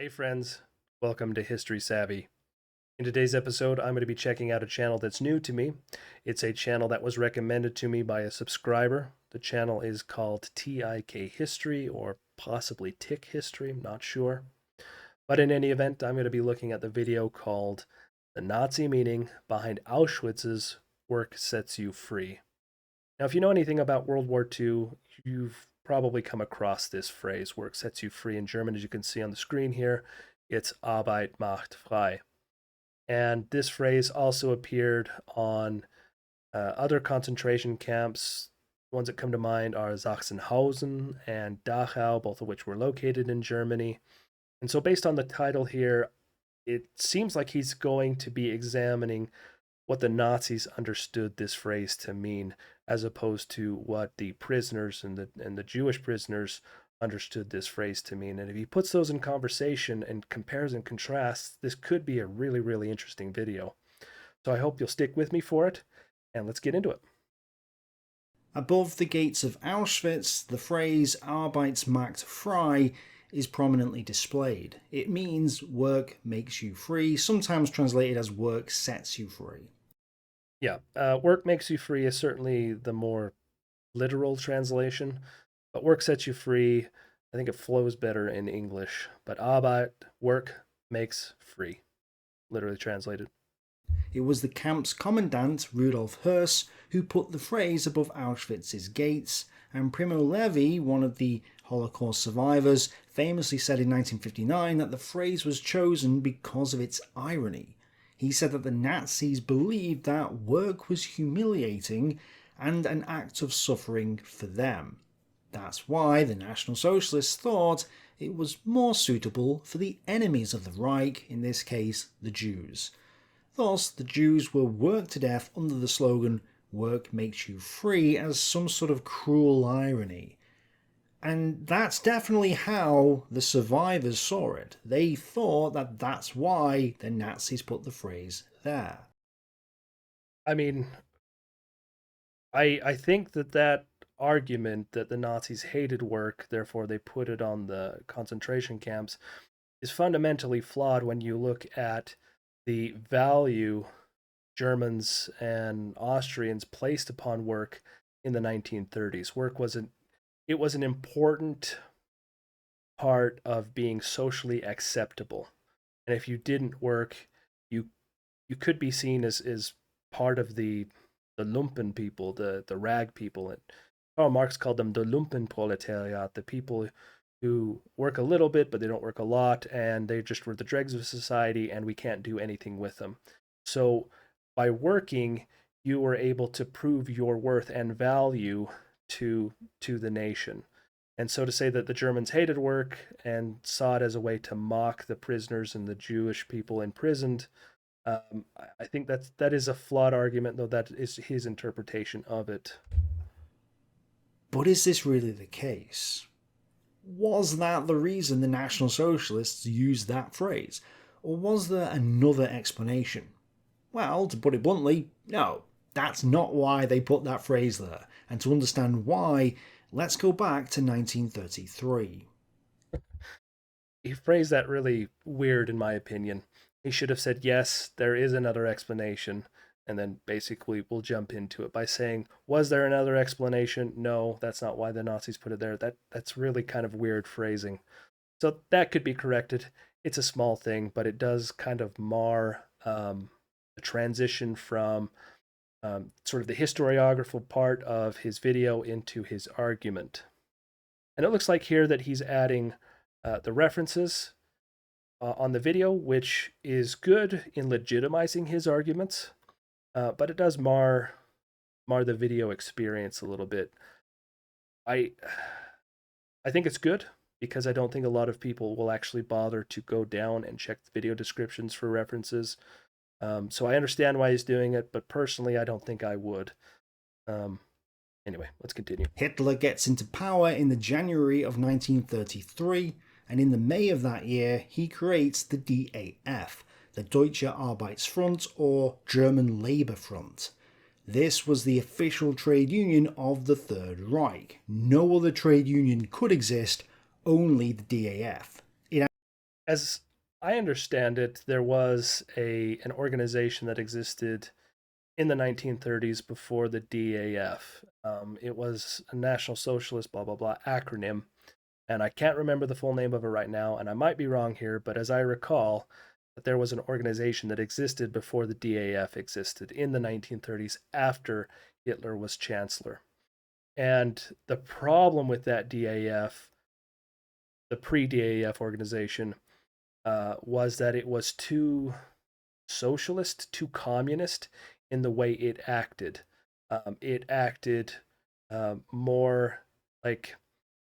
Hey friends, welcome to History Savvy. In today's episode, I'm going to be checking out a channel that's new to me. It's a channel that was recommended to me by a subscriber. The channel is called TIKhistory or possibly TIKhistory, I'm not sure. But in any event, I'm going to be looking at the video called The Nazi Meaning Behind Auschwitz's Work Sets You Free. Now, if you know anything about World War II, you've probably come across this phrase, work sets you free in German, as you can see on the screen here. It's Arbeit macht frei. And this phrase also appeared on other concentration camps. Ones that come to mind are Sachsenhausen and Dachau, both of which were located in Germany. And so, based on the title here, it seems like he's going to be examining what the Nazis understood this phrase to mean, as opposed to what the prisoners and the Jewish prisoners understood this phrase to mean. And if he puts those in conversation and compares and contrasts, this could be a really, really interesting video. So I hope you'll stick with me for it, and let's get into it. Above the gates of Auschwitz, the phrase Arbeit macht frei is prominently displayed. It means work makes you free, sometimes translated as work sets you free. Yeah, work makes you free is certainly the more literal translation, but work sets you free. I think it flows better in English. But Arbeit, work makes free, literally translated. It was the camp's commandant, Rudolf Höss, who put the phrase above Auschwitz's gates, and Primo Levi, one of the Holocaust survivors, famously said in 1959 that the phrase was chosen because of its irony. He said that the Nazis believed that work was humiliating and an act of suffering for them. That's why the National Socialists thought it was more suitable for the enemies of the Reich, in this case the Jews. Thus, the Jews were worked to death under the slogan, "Work makes you free," as some sort of cruel irony. And that's definitely how the survivors saw it. They thought that that's why the Nazis put the phrase there. I mean, I think that argument that the Nazis hated work, therefore they put it on the concentration camps, is fundamentally flawed when you look at the value Germans and Austrians placed upon work in the 1930s. Work was an important part of being socially acceptable. And if you didn't work, you you could be seen as part of the lumpen people, the rag people. And Karl Marx called them the Lumpenproletariat, the people who work a little bit but they don't work a lot, and they just were the dregs of society, and we can't do anything with them. So by working, you were able to prove your worth and value to the nation. And so to say that the Germans hated work and saw it as a way to mock the prisoners and the Jewish people imprisoned, I think that is a flawed argument, though that is his interpretation of it. But is this really the case? Was that the reason the National Socialists used that phrase? Or was there another explanation? Well, to put it bluntly, no. That's not why they put that phrase there. And to understand why, let's go back to 1933. He phrased that really weird, in my opinion. He should have said, yes, there is another explanation, and then basically we'll jump into it by saying, was there another explanation? No, that's not why the Nazis put it there. That's really kind of weird phrasing. So that could be corrected. It's a small thing, but it does kind of mar the transition from sort of the historiographical part of his video into his argument. And it looks like here that he's adding the references on the video, which is good in legitimizing his arguments, but it does mar the video experience a little bit. I I think it's good because I don't think a lot of people will actually bother to go down and check the video descriptions for references. So I understand why he's doing it, but personally, I don't think I would. Um, anyway, let's continue. Hitler gets into power in the January of 1933, and in the May of that year, he creates the DAF, the Deutsche Arbeitsfront, or German Labour Front. This was the official trade union of the Third Reich. No other trade union could exist, only the DAF. As I understand it, there was an organization that existed in the 1930s before the DAF. It was a National Socialist blah blah blah acronym, and I can't remember the full name of it right now, and I might be wrong here, but as I recall, that there was an organization that existed before the DAF existed in the 1930s after Hitler was chancellor. And the problem with that DAF, the pre-DAF organization, was that it was too socialist, too communist in the way it acted. It acted more like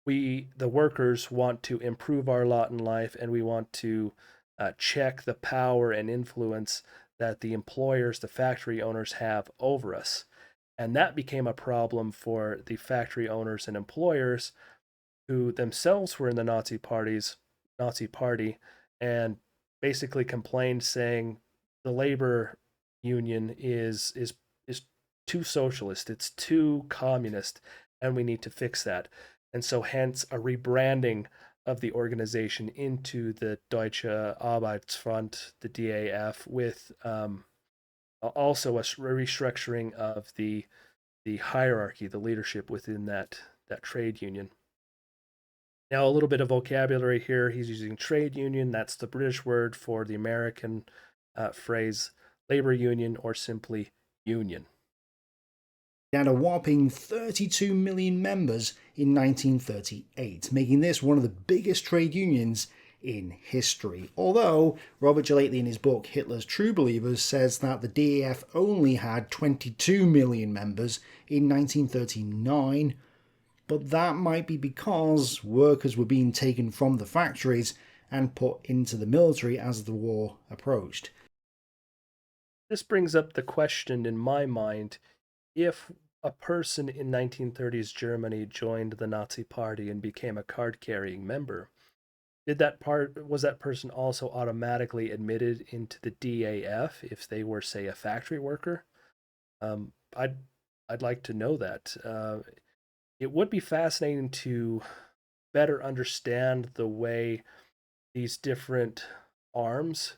we, the workers, want to improve our lot in life, and we want to check the power and influence that the employers, the factory owners, have over us. And that became a problem for the factory owners and employers who themselves were in the Nazi party, and basically complained, saying the labor union is too socialist, it's too communist, and we need to fix that. And so, hence, a rebranding of the organization into the Deutsche Arbeitsfront, the DAF, with also a restructuring of the hierarchy, the leadership within that trade union. Now, a little bit of vocabulary here. He's using trade union. That's the British word for the American phrase labor union, or simply union. It had a whopping 32 million members in 1938, making this one of the biggest trade unions in history. Although Robert Gelately in his book Hitler's True Believers says that the DAF only had 22 million members in 1939, but that might be because workers were being taken from the factories and put into the military as the war approached. This brings up the question in my mind: if a person in 1930s Germany joined the Nazi Party and became a card-carrying member, was that person also automatically admitted into the DAF if they were, say, a factory worker? Um, I'd I'd like to know that. It would be fascinating to better understand the way these different arms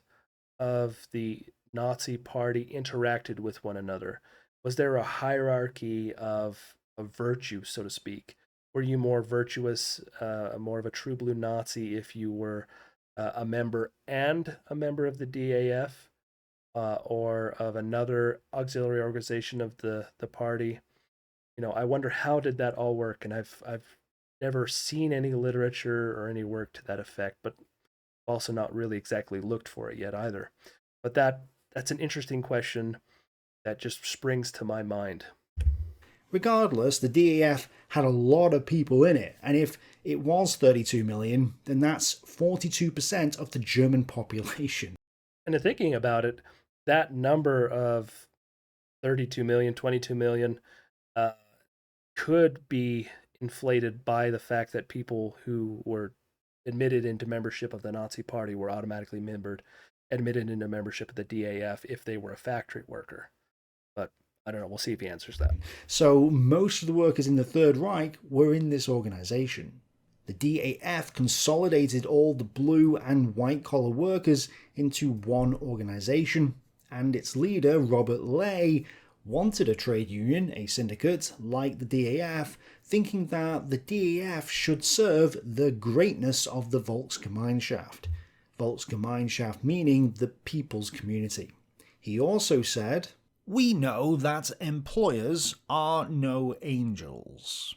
of the Nazi Party interacted with one another. Was there a hierarchy of virtue, so to speak? Were you more virtuous, more of a true blue Nazi if you were a member and a member of the DAF, or of another auxiliary organization of the party? I wonder how did that all work, and I've never seen any literature or any work to that effect, but also not really exactly looked for it yet either. But that's an interesting question that just springs to my mind. Regardless, the DAF had a lot of people in it, and if it was 32 million, then that's 42% of the German population. And in thinking about it, that number of 32 million, 22 million, uh, could be inflated by the fact that people who were admitted into membership of the Nazi Party were automatically admitted into membership of the DAF if they were a factory worker. But I don't know. We'll see if he answers that. So most of the workers in the Third Reich were in this organisation. The DAF consolidated all the blue and white collar workers into one organisation, and its leader, Robert Ley, wanted a trade union, a syndicate, like the DAF, thinking that the DAF should serve the greatness of the Volksgemeinschaft. Volksgemeinschaft meaning the people's community. He also said, "We know that employers are no angels."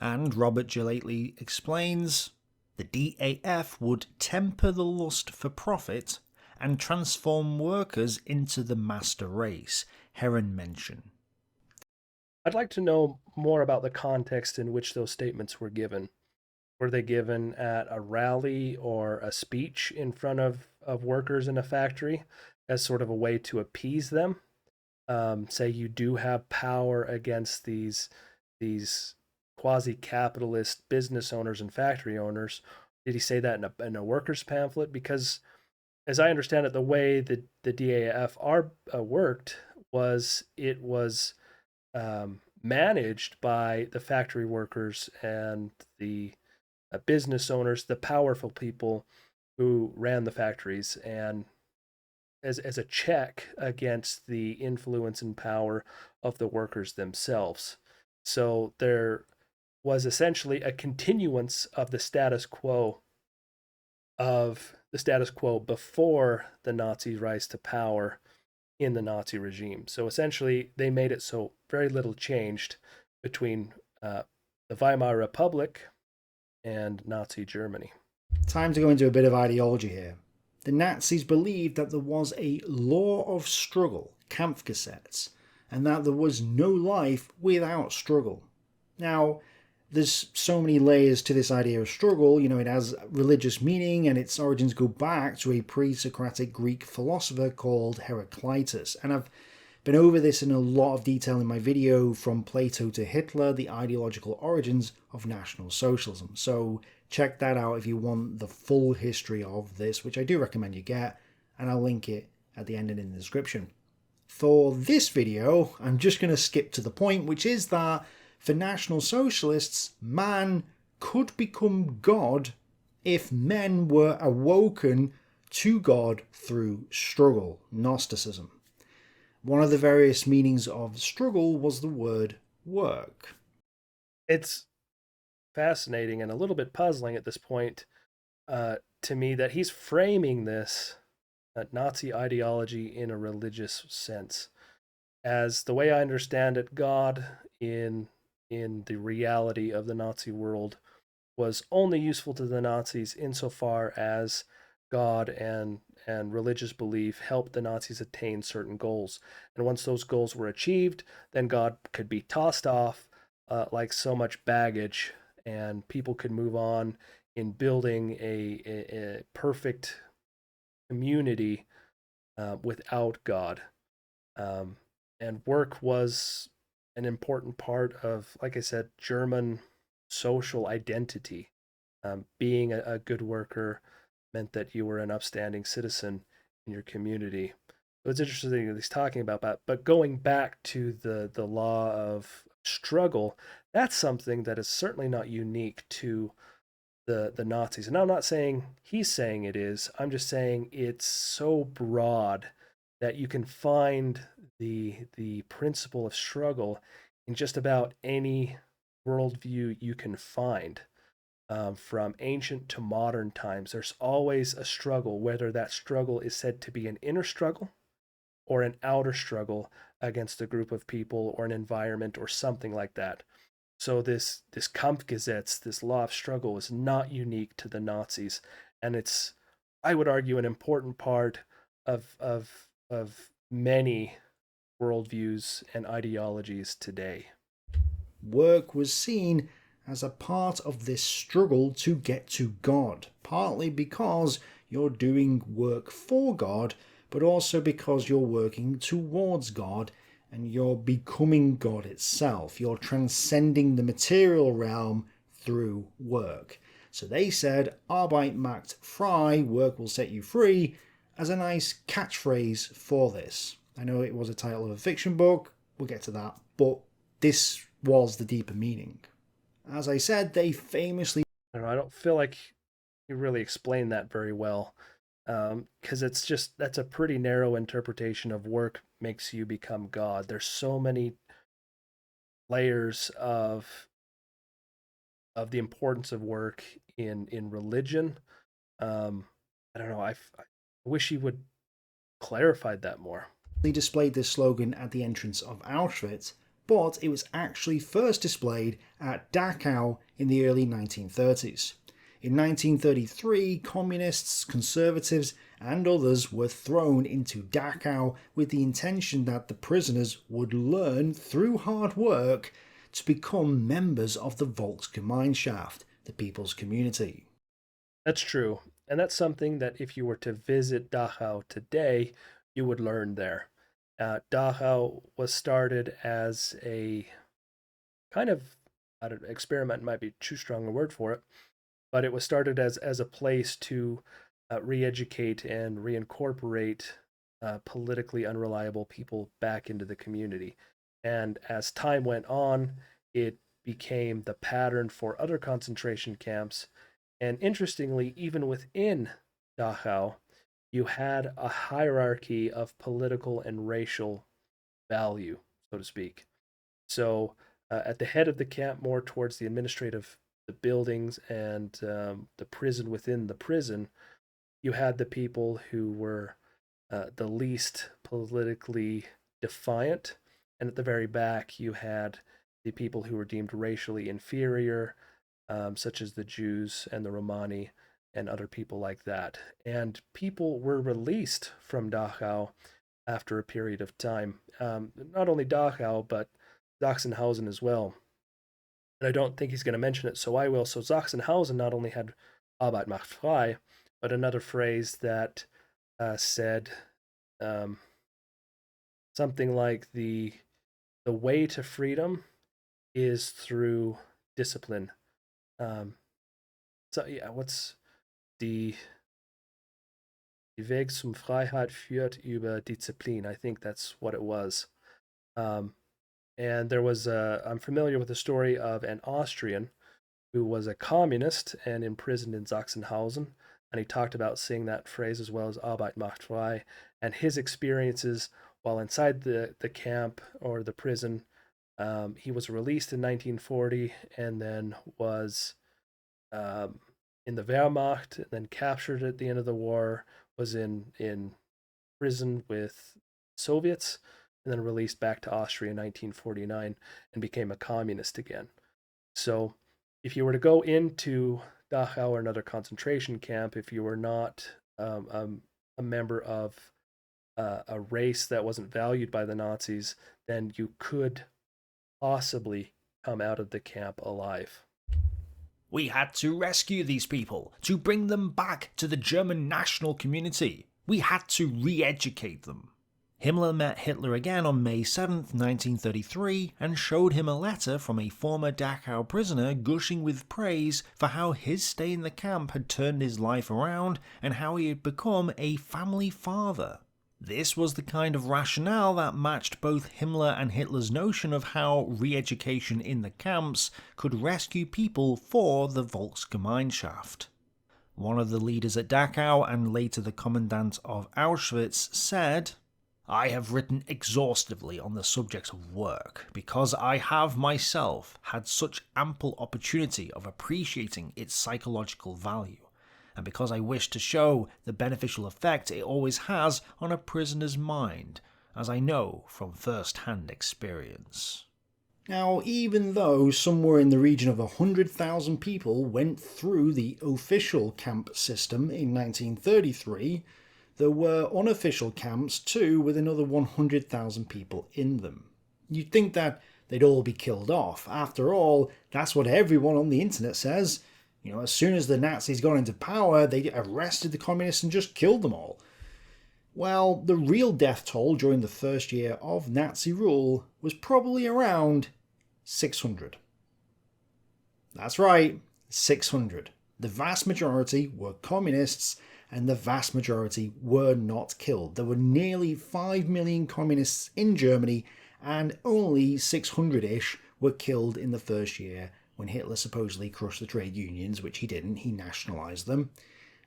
And Robert Gelately explains, "The DAF would temper the lust for profit and transform workers into the master race," Heron mentioned. I'd like to know more about the context in which those statements were given. Were they given at a rally or a speech in front of workers in a factory as sort of a way to appease them? Say you do have power against these quasi-capitalist business owners and factory owners. Did he say that in a workers' pamphlet? Because as I understand it, the way the DAFR worked was it was managed by the factory workers and the business owners, the powerful people who ran the factories, and as a check against the influence and power of the workers themselves. So there was essentially a continuance of the status quo before the Nazis' rise to power in the Nazi regime. So essentially, they made it so very little changed between the Weimar Republic and Nazi Germany. Time to go into a bit of ideology here. The Nazis believed that there was a law of struggle, Kampfgesetz, and that there was no life without struggle. Now, there's so many layers to this idea of struggle. It has religious meaning, and its origins go back to a pre-Socratic Greek philosopher called Heraclitus. And I've been over this in a lot of detail in my video From Plato to Hitler, the ideological origins of National Socialism. So check that out if you want the full history of this, which I do recommend you get, and I'll link it at the end and in the description. For this video, I'm just going to skip to the point, which is that for National Socialists, man could become God if men were awoken to God through struggle, Gnosticism. One of the various meanings of struggle was the word work. It's fascinating and a little bit puzzling at this point to me that he's framing this Nazi ideology in a religious sense. As the way I understand it, God in the reality of the Nazi world was only useful to the Nazis insofar as God and religious belief helped the Nazis attain certain goals. And once those goals were achieved, then God could be tossed off like so much baggage, and people could move on in building a perfect community without God. Um, and work was an important part of, like I said, German social identity. Being a good worker meant that you were an upstanding citizen in your community. So it's interesting that he's talking about that. But going back to the law of struggle, that's something that is certainly not unique to the Nazis. And I'm not saying he's saying it is. I'm just saying it's so broad that you can find the principle of struggle in just about any worldview you can find. From ancient to modern times, there's always a struggle, whether that struggle is said to be an inner struggle or an outer struggle against a group of people or an environment or something like that. So this Kampfgesetz, this law of struggle, is not unique to the Nazis, and it's, I would argue, an important part of many worldviews and ideologies today. Work was seen as a part of this struggle to get to God, partly because you're doing work for God, but also because you're working towards God and you're becoming God itself. You're transcending the material realm through work. So they said, Arbeit macht frei, work will set you free, as a nice catchphrase for this. I know it was a title of a fiction book, we'll get to that, but this was the deeper meaning. As I said, they famously... I don't feel like you really explained that very well, because it's just, that's a pretty narrow interpretation of work makes you become God. There's so many layers of the importance of work in religion. I don't know. I wish he would clarified that more. displayed this slogan at the entrance of Auschwitz, but it was actually first displayed at Dachau in the early 1930s. In 1933, communists, conservatives, and others were thrown into Dachau with the intention that the prisoners would learn through hard work to become members of the Volksgemeinschaft, the people's community. That's true. And that's something that if you were to visit Dachau today, you would learn there. Dachau was started as a kind of, I don't, experiment might be too strong a word for it, but it was started as a place to re-educate and reincorporate politically unreliable people back into the community. And as time went on, it became the pattern for other concentration camps. And interestingly, even within Dachau, you had a hierarchy of political and racial value, so to speak. So at the head of the camp, more towards the administrative, the buildings and the prison within the prison, you had the people who were the least politically defiant, and at the very back you had the people who were deemed racially inferior, such as the Jews and the Romani and other people like that. And people were released from Dachau after a period of time. Not only Dachau, but Sachsenhausen as well. And I don't think he's going to mention it, so I will. So Sachsenhausen not only had Arbeit macht frei, but another phrase that said um, something like the way to freedom is through discipline. Um, so yeah, what's the Weg zum Freiheit führt über Disziplin? I think that's what it was. Um, and there was I'm familiar with the story of an Austrian who was a communist and imprisoned in Sachsenhausen, and he talked about seeing that phrase as well as Arbeit macht frei, and his experiences while inside the camp or the prison. He was released in 1940 and then was um, in the Wehrmacht, and then captured at the end of the war, was in prison with Soviets, and then released back to Austria in 1949 and became a communist again. So if you were to go into Dachau or another concentration camp, if you were not a member of a race that wasn't valued by the Nazis, then you could possibly come out of the camp alive. We had to rescue these people, to bring them back to the German national community. We had to re-educate them. Himmler met Hitler again on May 7th, 1933, and showed him a letter from a former Dachau prisoner gushing with praise for how his stay in the camp had turned his life around and how he had become a family father. This was the kind of rationale that matched both Himmler and Hitler's notion of how re-education in the camps could rescue people for the Volksgemeinschaft. One of the leaders at Dachau and later the commandant of Auschwitz said, "I have written exhaustively on the subject of work, because I have myself had such ample opportunity of appreciating its psychological value, and because I wish to show the beneficial effect it always has on a prisoner's mind, as I know from first-hand experience." Now, even though somewhere in the region of 100,000 people went through the official camp system in 1933, there were unofficial camps too with another 100,000 people in them. You'd think that they'd all be killed off. After all, that's what everyone on the internet says. You know, as soon as the Nazis got into power, they arrested the communists and just killed them all. Well, the real death toll during the first year of Nazi rule was probably around 600. That's right, 600. The vast majority were communists, and the vast majority were not killed. There were nearly 5 million communists in Germany, and only 600-ish were killed in the first year when Hitler supposedly crushed the trade unions, which he didn't, he nationalised them.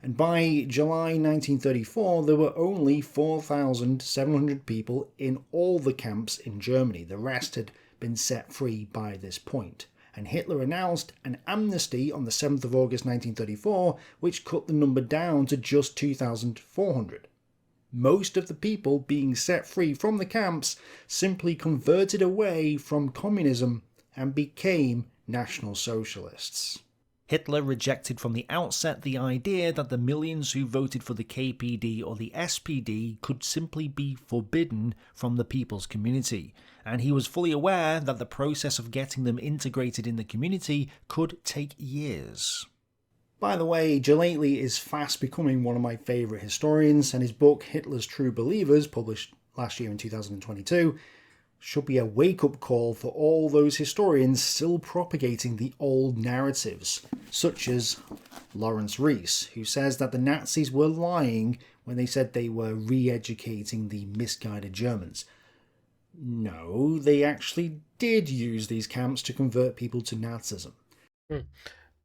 And by July 1934, there were only 4,700 people in all the camps in Germany. The rest had been set free by this point. And Hitler announced an amnesty on the 7th of August 1934, which cut the number down to just 2,400. Most of the people being set free from the camps simply converted away from communism and became National Socialists. Hitler rejected from the outset the idea that the millions who voted for the KPD or the SPD could simply be forbidden from the people's community, and he was fully aware that the process of getting them integrated in the community could take years. By the way, Jalaitley is fast becoming one of my favourite historians, and his book Hitler's True Believers, published last year in 2022, should be a wake-up call for all those historians still propagating the old narratives, such as Lawrence Rees, who says that the Nazis were lying when they said they were re-educating the misguided Germans. No, they actually did use these camps to convert people to Nazism.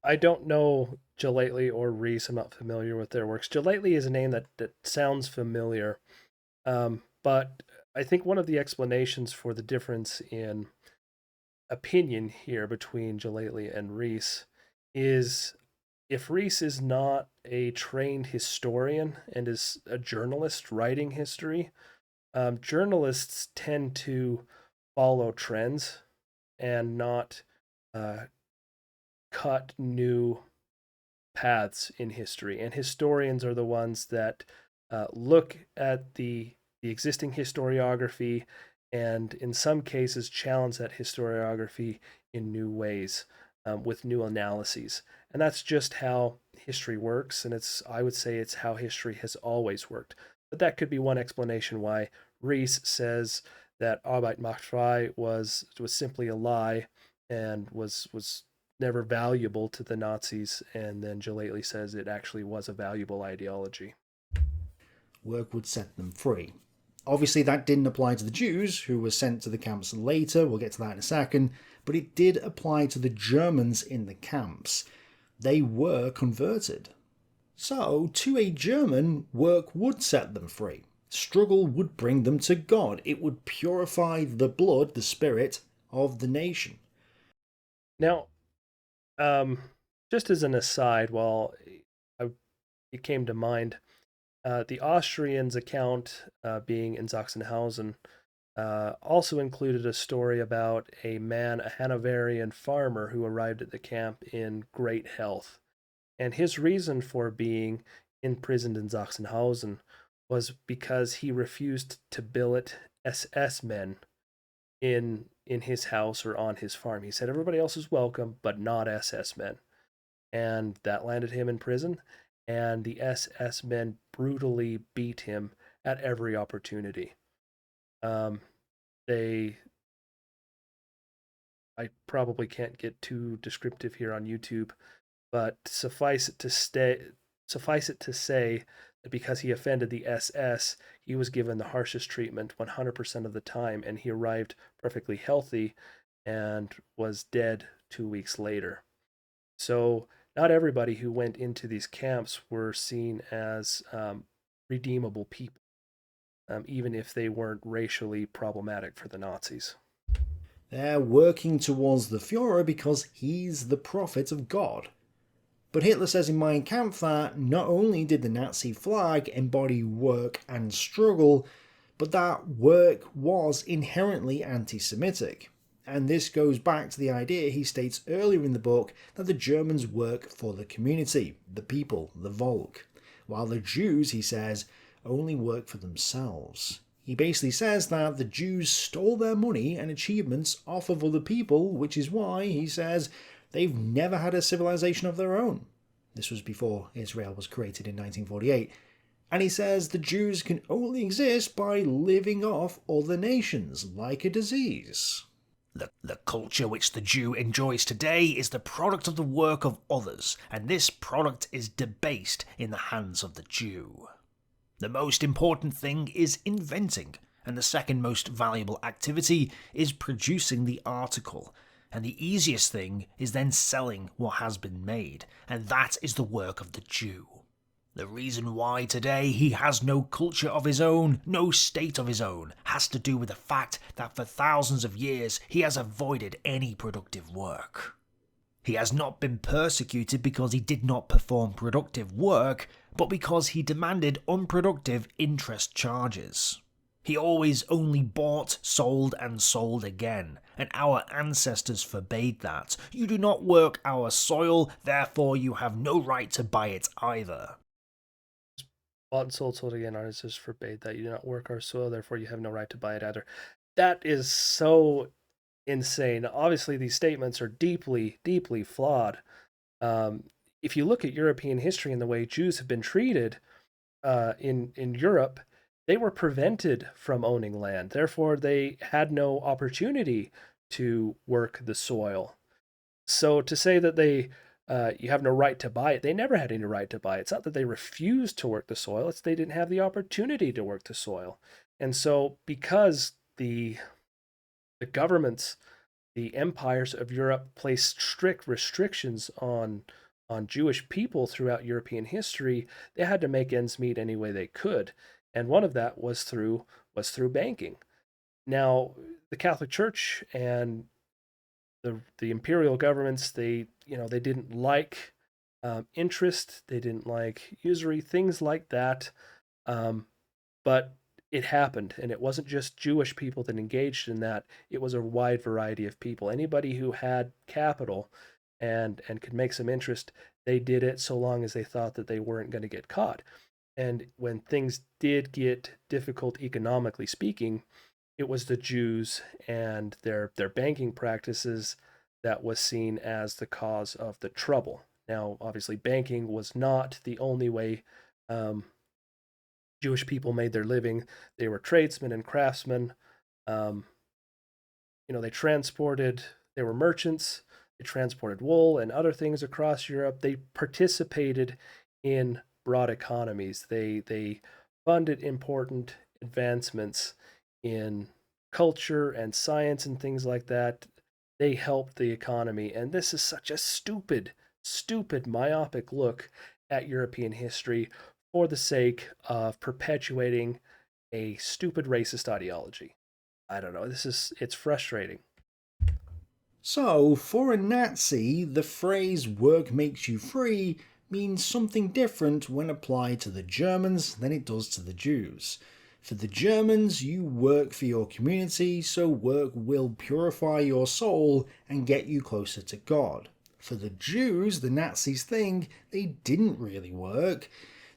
I don't know Gelately or Reese. I'm not familiar with their works. Gelately is a name that sounds familiar, but I think one of the explanations for the difference in opinion here between Gelately and Reese is if Reese is not a trained historian and is a journalist writing history, journalists tend to follow trends and not uh, cut new paths in history. And historians are the ones that look at the existing historiography and, in some cases, challenge that historiography in new ways with new analyses. And that's just how history works. And I would say it's how history has always worked. But that could be one explanation why Rees says that Arbeit macht frei was simply a lie and was never valuable to the Nazis, and then Gelately says it actually was a valuable ideology. Work would set them free. Obviously, that didn't apply to the Jews, who were sent to the camps later, we'll get to that in a second, but it did apply to the Germans in the camps. They were converted. So, to a German, work would set them free. Struggle would bring them to God. It would purify the blood, the spirit, of the nation. Now, um, just as an aside, while it came to mind, the Austrians' account, being in Sachsenhausen, also included a story about a man, a Hanoverian farmer, who arrived at the camp in great health. And his reason for being imprisoned in Sachsenhausen was because he refused to billet SS men in his house or on his farm. He said everybody else is welcome, but not SS men. And that landed him in prison. And the SS men brutally beat him at every opportunity. Um, they, I probably can't get too descriptive here on YouTube, but suffice it to say that because he offended the SS, he was given the harshest treatment 100% of the time, and he arrived perfectly healthy and was dead 2 weeks later. So not everybody who went into these camps were seen as redeemable people, even if they weren't racially problematic for the Nazis. They're working towards the Fuhrer because he's the prophet of God. But Hitler says in Mein Kampf that not only did the Nazi flag embody work and struggle, but that work was inherently anti-Semitic. And this goes back to the idea he states earlier in the book that the Germans work for the community, the people, the Volk, while the Jews, he says, only work for themselves. He basically says that the Jews stole their money and achievements off of other people, which is why, he says, they've never had a civilization of their own. This was before Israel was created in 1948. And he says the Jews can only exist by living off other nations, like a disease. The culture which the Jew enjoys today is the product of the work of others, and this product is debased in the hands of the Jew. The most important thing is inventing, and the second most valuable activity is producing the article, and the easiest thing is then selling what has been made, and that is the work of the Jew. The reason why today he has no culture of his own, no state of his own, has to do with the fact that for thousands of years he has avoided any productive work. He has not been persecuted because he did not perform productive work, but because he demanded unproductive interest charges. He always only bought, sold, and sold again, and our ancestors forbade that. You do not work our soil, therefore you have no right to buy it either. Bought and sold again. Our ancestors forbade that. You do not work our soil, therefore you have no right to buy it either. That is so insane. Obviously, these statements are deeply, deeply flawed. If you look at European history and the way Jews have been treated in Europe, they were prevented from owning land. Therefore, they had no opportunity to work the soil. So to say that you have no right to buy it, they never had any right to buy it. It's not that they refused to work the soil; it's they didn't have the opportunity to work the soil. And so, because the governments, the empires of Europe placed strict restrictions on Jewish people throughout European history, they had to make ends meet any way they could, and one of that was through banking. Now, the Catholic Church and the imperial governments, they didn't like interest, they didn't like usury, things like that. But it happened, and it wasn't just Jewish people that engaged in that. It was a wide variety of people. Anybody who had capital and could make some interest, they did it so long as they thought that they weren't going to get caught. And when things did get difficult economically speaking, it was the Jews and their banking practices that was seen as the cause of the trouble. Now, obviously, banking was not the only way um, Jewish people made their living. They were tradesmen and craftsmen. Um, they transported, they were merchants, they transported wool and other things across Europe. They participated in broad economies. They funded important advancements in culture and science and things like that. They helped the economy. And this is such a stupid, stupid, myopic look at European history for the sake of perpetuating a stupid racist ideology. I don't know. It's frustrating. So, for a Nazi, the phrase work makes you free means something different when applied to the Germans than it does to the Jews. For the Germans, you work for your community, so work will purify your soul and get you closer to God. For the Jews, the Nazis think they didn't really work,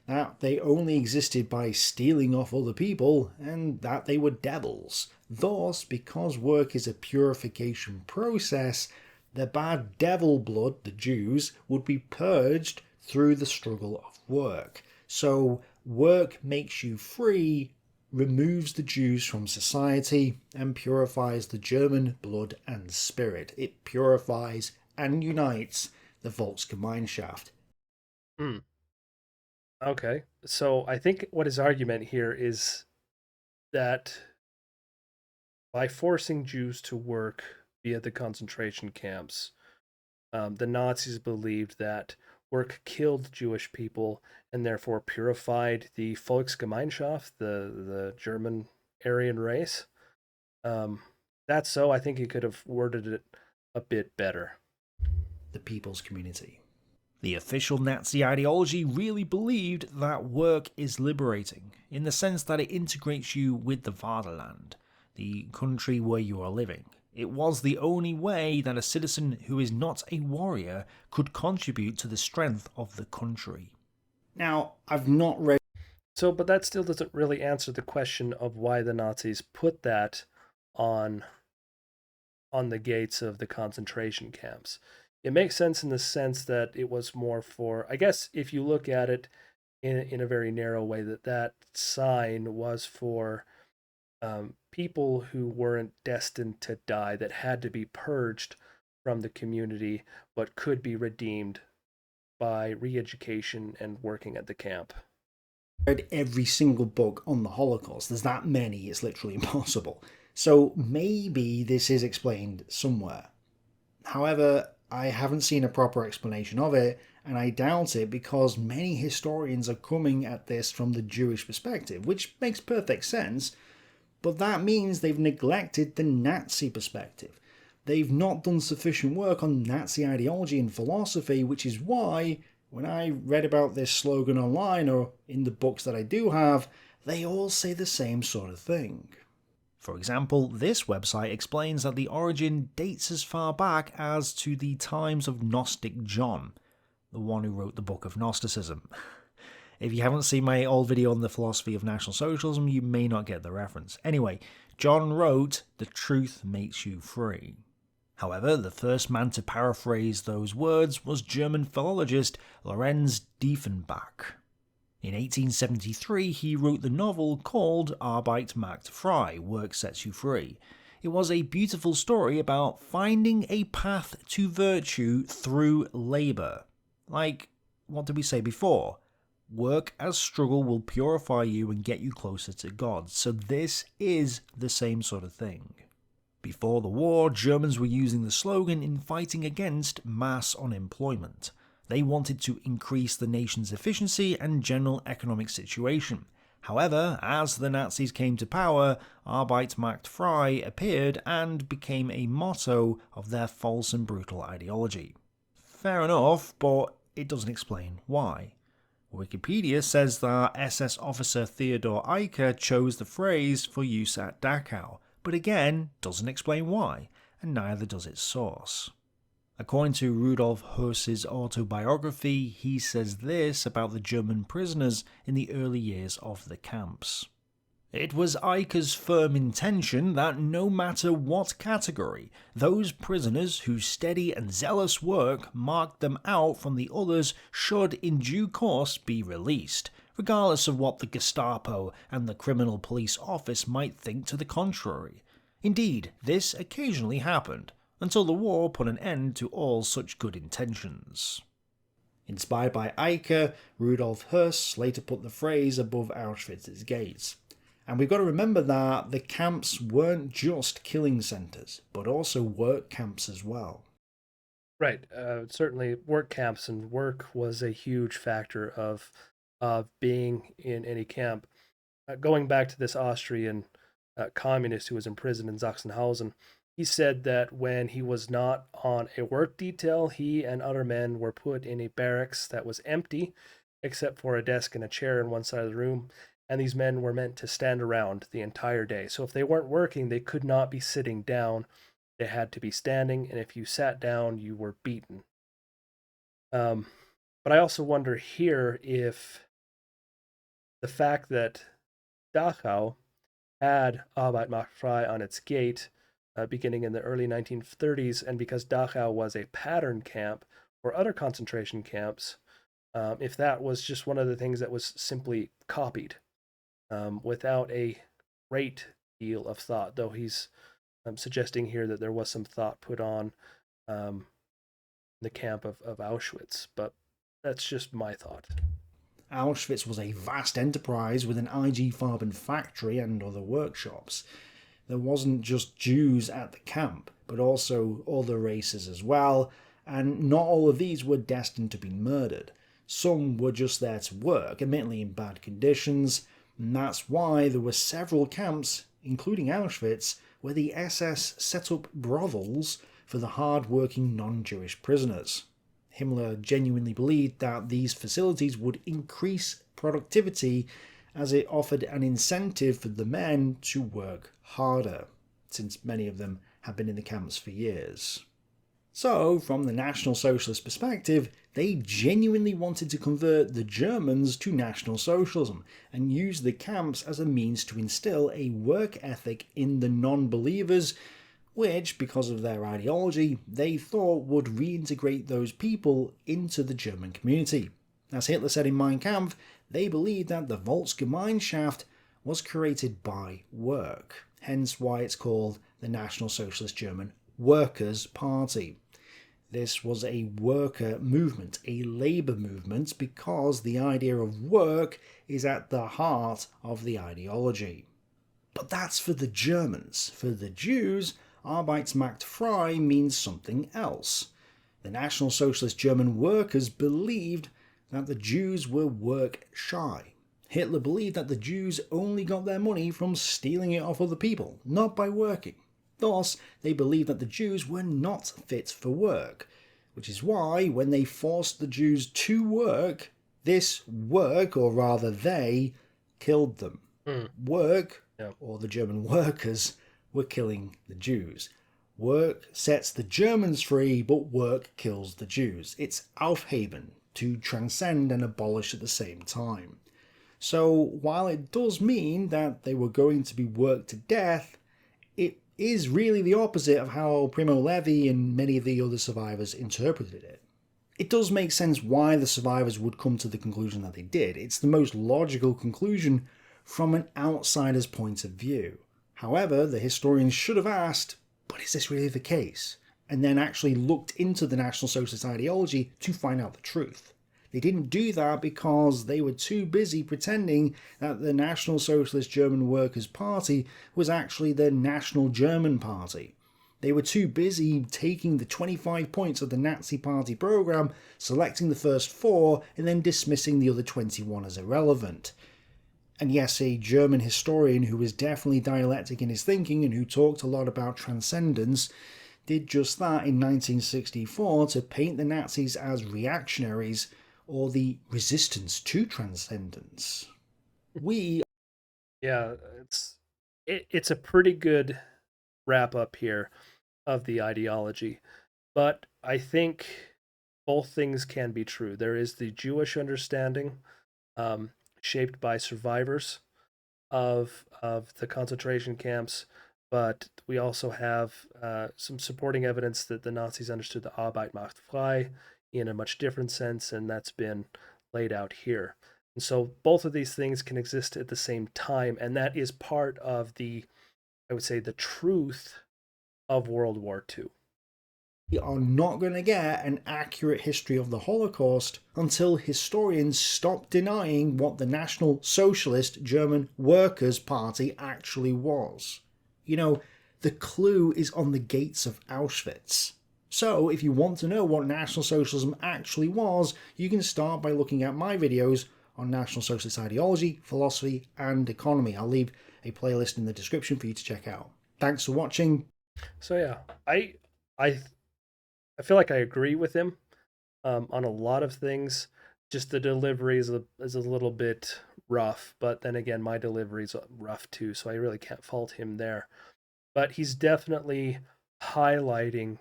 that they only existed by stealing off other people, and that they were devils. Thus, because work is a purification process, the bad devil blood, the Jews, would be purged through the struggle of work. So, work makes you free, removes the Jews from society, and purifies the German blood and spirit. It purifies and unites the Volksgemeinschaft. Hmm. Okay. So I think what his argument here is that by forcing Jews to work via the concentration camps, the Nazis believed that work killed Jewish people and therefore purified the Volksgemeinschaft, the German Aryan race. Um, that's so. I think he could have worded it a bit better. The people's community. The official Nazi ideology really believed that work is liberating, in the sense that it integrates you with the fatherland, the country where you are living. It was the only way that a citizen who is not a warrior could contribute to the strength of the country. Now, I've not read. So, but that still doesn't really answer the question of why the Nazis put that on on the gates of the concentration camps. It makes sense in the sense that it was more for, I guess, if you look at it in a very narrow way, that sign was for people who weren't destined to die, that had to be purged from the community, but could be redeemed by re-education and working at the camp. Read every single book on the Holocaust. There's that many, it's literally impossible. So maybe this is explained somewhere. However, I haven't seen a proper explanation of it, and I doubt it because many historians are coming at this from the Jewish perspective, which makes perfect sense, but that means they've neglected the Nazi perspective. They've not done sufficient work on Nazi ideology and philosophy, which is why, when I read about this slogan online or in the books that I do have, they all say the same sort of thing. For example, this website explains that the origin dates as far back as to the times of Gnostic John, the one who wrote the Book of Gnosticism. If you haven't seen my old video on the philosophy of National Socialism, you may not get the reference. Anyway, John wrote, "The truth makes you free." However, the first man to paraphrase those words was German philologist Lorenz Diefenbach. In 1873, he wrote the novel called Arbeit macht frei, Work Sets You Free. It was a beautiful story about finding a path to virtue through labour. Like, what did we say before? Work as struggle will purify you and get you closer to God. So this is the same sort of thing. Before the war, Germans were using the slogan in fighting against mass unemployment. They wanted to increase the nation's efficiency and general economic situation. However, as the Nazis came to power, Arbeit macht frei appeared and became a motto of their false and brutal ideology. Fair enough, but it doesn't explain why. Wikipedia says that SS officer Theodor Eicher chose the phrase for use at Dachau, but again doesn't explain why, and neither does its source. According to Rudolf Höss's autobiography, he says this about the German prisoners in the early years of the camps. It was Eicher's firm intention that no matter what category, those prisoners whose steady and zealous work marked them out from the others should in due course be released, regardless of what the Gestapo and the Criminal Police Office might think to the contrary. Indeed, this occasionally happened, until the war put an end to all such good intentions. Inspired by Eicher, Rudolf Höss later put the phrase above Auschwitz's gates. And we've got to remember that the camps weren't just killing centres, but also work camps as well. Right. Certainly, work camps and work was a huge factor of being in any camp. Going back to this Austrian communist who was imprisoned in Sachsenhausen, he said that when he was not on a work detail, he and other men were put in a barracks that was empty, except for a desk and a chair in one side of the room. And these men were meant to stand around the entire day. So if they weren't working, they could not be sitting down. They had to be standing, and if you sat down, you were beaten. But I also wonder here if the fact that Dachau had Arbeit macht frei on its gate beginning in the early 1930s, and because Dachau was a pattern camp for other concentration camps, if that was just one of the things that was simply copied. Without a great deal of thought, though he's suggesting here that there was some thought put on the camp of Auschwitz, but that's just my thought. Auschwitz was a vast enterprise with an IG Farben factory and other workshops. There wasn't just Jews at the camp, but also other races as well, and not all of these were destined to be murdered. Some were just there to work, admittedly in bad conditions, and that's why there were several camps, including Auschwitz, where the SS set up brothels for the hard-working non-Jewish prisoners. Himmler genuinely believed that these facilities would increase productivity as it offered an incentive for the men to work harder, since many of them had been in the camps for years. So, from the National Socialist perspective, they genuinely wanted to convert the Germans to National Socialism and use the camps as a means to instill a work ethic in the non-believers, which, because of their ideology, they thought would reintegrate those people into the German community. As Hitler said in Mein Kampf, they believed that the Volksgemeinschaft was created by work, hence why it's called the National Socialist German Workers' Party. This was a worker movement, a labour movement, because the idea of work is at the heart of the ideology. But that's for the Germans. For the Jews, Arbeit macht frei means something else. The National Socialist German workers believed that the Jews were work shy. Hitler believed that the Jews only got their money from stealing it off other people, not by working. Thus, they believed that the Jews were not fit for work, which is why, when they forced the Jews to work, this work, or rather they, killed them. Work, or the German workers, were killing the Jews. Work sets the Germans free, but work kills the Jews. It's Aufheben, to transcend and abolish at the same time. So, while it does mean that they were going to be worked to death, it is really the opposite of how Primo Levi and many of the other survivors interpreted it. It does make sense why the survivors would come to the conclusion that they did. It's the most logical conclusion from an outsider's point of view. However, the historians should have asked, but is this really the case? And then actually looked into the National Socialist ideology to find out the truth. They didn't do that because they were too busy pretending that the National Socialist German Workers' Party was actually the National German Party. They were too busy taking the 25 points of the Nazi Party programme, selecting the first 4, and then dismissing the other 21 as irrelevant. And yes, a German historian who was definitely dialectic in his thinking and who talked a lot about transcendence did just that in 1964 to paint the Nazis as reactionaries or the resistance to transcendence. Yeah, it's a pretty good wrap up here of the ideology, but I think both things can be true. There is the Jewish understanding, shaped by survivors of the concentration camps, but we also have some supporting evidence that the Nazis understood the Arbeit macht frei in a much different sense, and that's been laid out here. And so both of these things can exist at the same time, and that is part of the, I would say, the truth of World War II. We are not going to get an accurate history of the Holocaust until historians stop denying what the National Socialist German Workers' Party actually was. You know, the clue is on the gates of Auschwitz. So, if you want to know what National Socialism actually was, you can start by looking at my videos on National Socialist ideology, philosophy, and economy. I'll leave a playlist in the description for you to check out. Thanks for watching. So yeah, I I feel like I agree with him on a lot of things. Just the delivery is a little bit rough, but then again, my delivery is rough too, so I really can't fault him there. But he's definitely highlighting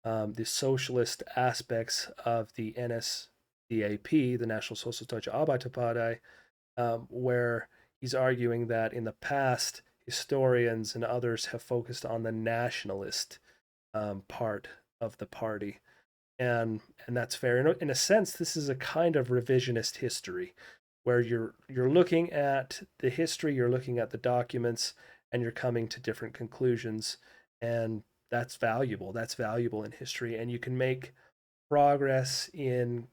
the socialist aspects of the NSDAP, the National Socialist Deutsche Arbeiterpartei, where he's arguing that in the past, historians and others have focused on the nationalist part of the party, and that's fair. In a sense, this is a kind of revisionist history, where you're looking at the history, you're looking at the documents, and you're coming to different conclusions, and that's valuable. That's valuable in history, and you can make progress in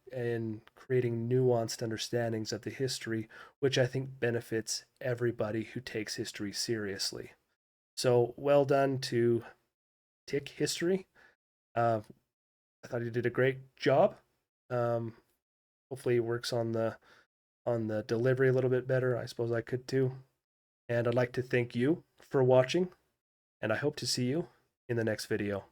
creating nuanced understandings of the history, which I think benefits everybody who takes history seriously. So well done to TIKhistory. I thought he did a great job. Um, Hopefully, he works on the delivery a little bit better. I suppose I could too. And I'd like to thank you for watching, and I hope to see you in the next video.